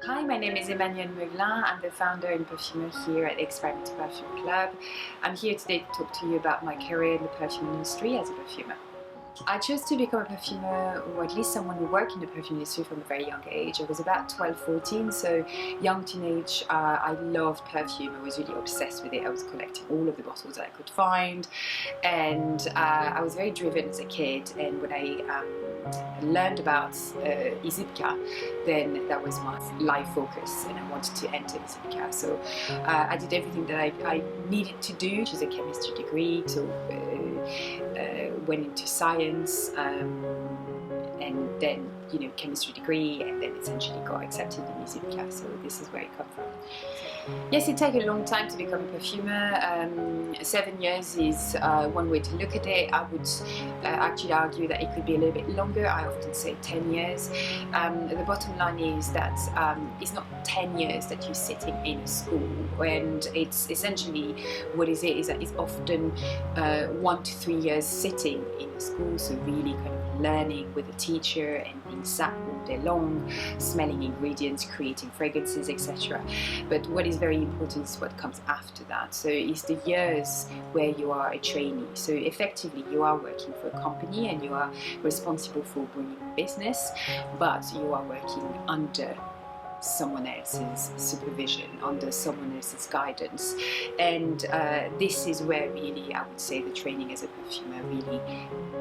Hi, my name is Emmanuelle Moeglin. I'm the founder and perfumer here at Experimental Perfume Club. I'm here today to talk to you about my career in the perfume industry as a perfumer. I chose to become a perfumer, or at least someone who worked in the perfume industry from a very young age. I was about 12, 14, so young teenage. I loved perfume. I was really obsessed with it. I was collecting all of the bottles that I could find, and I was very driven as a kid. And when I learned about Izipka, then that was my life focus, and I wanted to enter Izipka. So I did everything that I needed to do, which is a chemistry degree. So went into science, and then chemistry degree, and then essentially got accepted in Izipka. So this is where I come from. Yes, it takes a long time to become a perfumer. 7 years is one way to look at it. I would actually argue that it could be a little bit longer. I often say 10 years. The bottom line is that it's not 10 years that you're sitting in a school, and it's essentially what is it is that it's often 1 to 3 years sitting in a school, so really kind of learning with a teacher and being sat all day long, smelling ingredients, creating fragrances, etc. But what is very important is what comes after that. So it's the years where you are a trainee. So effectively you are working for a company and you are responsible for bringing business, but you are working under someone else's supervision, under someone else's guidance, and this is where really I would say the training as a perfumer really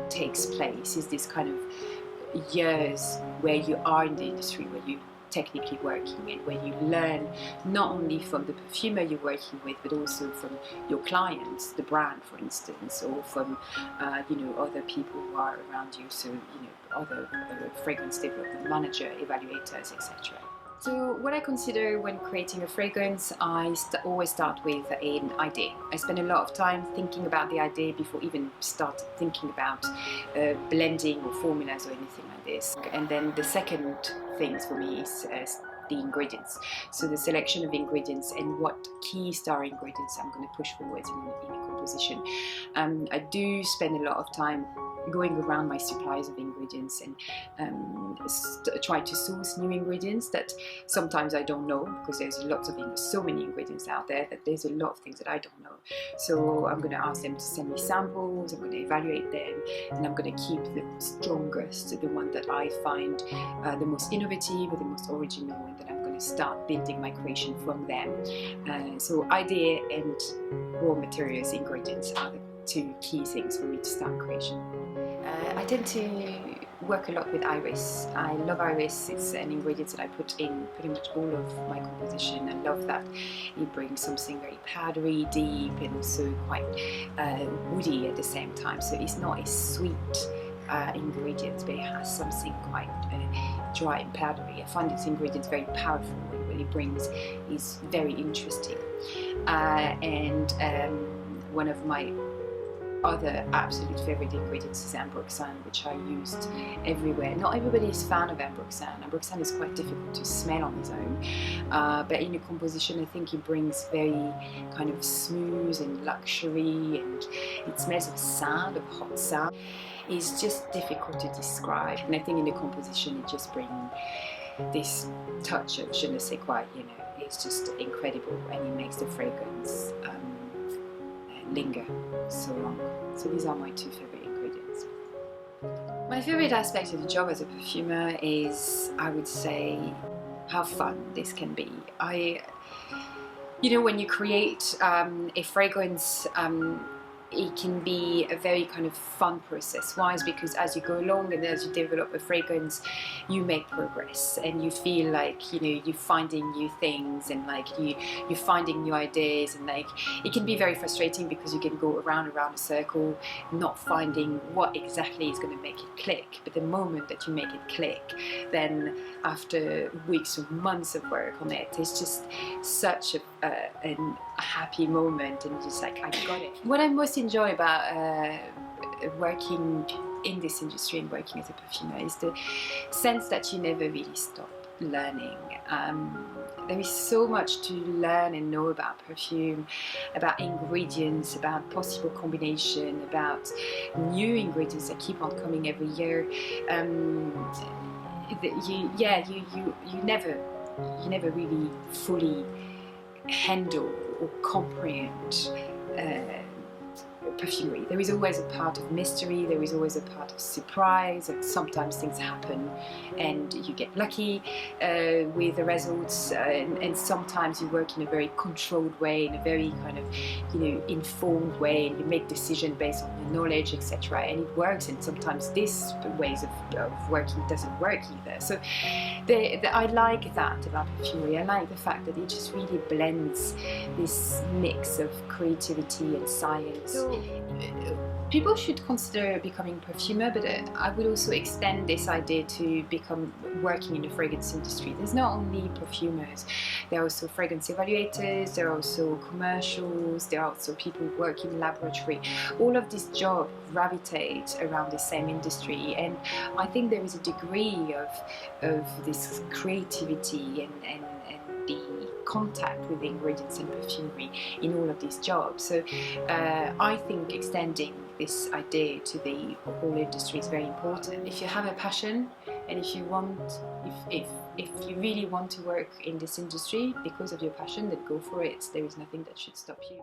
takes place, is this kind of years where you are in the industry, where you technically working, and where you learn not only from the perfumer you're working with, but also from your clients, the brand for instance, or from other people who are around you, so other fragrance development manager, evaluators, etc. So what I consider when creating a fragrance, I always start with an idea. I spend a lot of time thinking about the idea before even start thinking about blending or formulas or anything like this. And then the second thing for me is the ingredients. So the selection of ingredients and what key star ingredients I'm going to push forward in a composition. I do spend a lot of time going around my suppliers of ingredients and try to source new ingredients that sometimes I don't know, because there's lots of so many ingredients out there that there's a lot of things that I don't know. So I'm going to ask them to send me samples, I'm going to evaluate them, and I'm going to keep the strongest, the one that I find the most innovative or the most original, and then I'm going to start building my creation from them. So idea and raw materials, ingredients are the two key things for me to start creation. I tend to work a lot with iris. I love iris. It's an ingredient that I put in pretty much all of my composition. I love that it brings something very powdery, deep, and also quite woody at the same time. So it's not a sweet ingredient, but it has something quite dry and powdery. I find this ingredient very powerful, and what it brings is very interesting. One of my other absolute favorite ingredients is ambroxan, which I used everywhere. Not everybody is a fan of ambroxan. Ambroxan is quite difficult to smell on its own, but in a composition I think it brings very kind of smooth and luxury, and it smells of sand, of hot sand. It's just difficult to describe, and I think in the composition it just brings this touch of je ne sais quoi, it's just incredible, and it makes the fragrance linger so long. So these are my two favorite ingredients. My favorite aspect of the job as a perfumer is, I would say, how fun this can be. When you create a fragrance, it can be a very kind of fun process. Why? Is because as you go along and as you develop a fragrance, you make progress, and you feel like you're finding new things, and like you're finding new ideas, and like it can be very frustrating because you can go around a circle not finding what exactly is going to make it click. But the moment that you make it click, then after weeks or months of work on it, it's just such a happy moment, and just like, I got it. What I most enjoy about working in this industry and working as a perfumer is the sense that you never really stop learning. There is so much to learn and know about perfume, about ingredients, about possible combination, about new ingredients that keep on coming every year. You never you never really fully handle or comprehend perfumery. There is always a part of mystery, there is always a part of surprise, and sometimes things happen and you get lucky with the results, and sometimes you work in a very controlled way, in a very kind of, informed way, and you make decisions based on your knowledge, etc., and it works. And sometimes this ways of working doesn't work either. So I like that about perfumery. I like the fact that it just really blends this mix of creativity and science. So people should consider becoming perfumer, but I would also extend this idea to become working in the fragrance industry. There's not only perfumers, there are also fragrance evaluators, there are also commercials, there are also people who work in laboratory. All of these jobs gravitate around the same industry, and I think there is a degree of this creativity and the contact with the ingredients and perfumery in all of these jobs. So I think extending this idea to the whole industry is very important. If you have a passion, and if you really want to work in this industry because of your passion, then go for it. There is nothing that should stop you.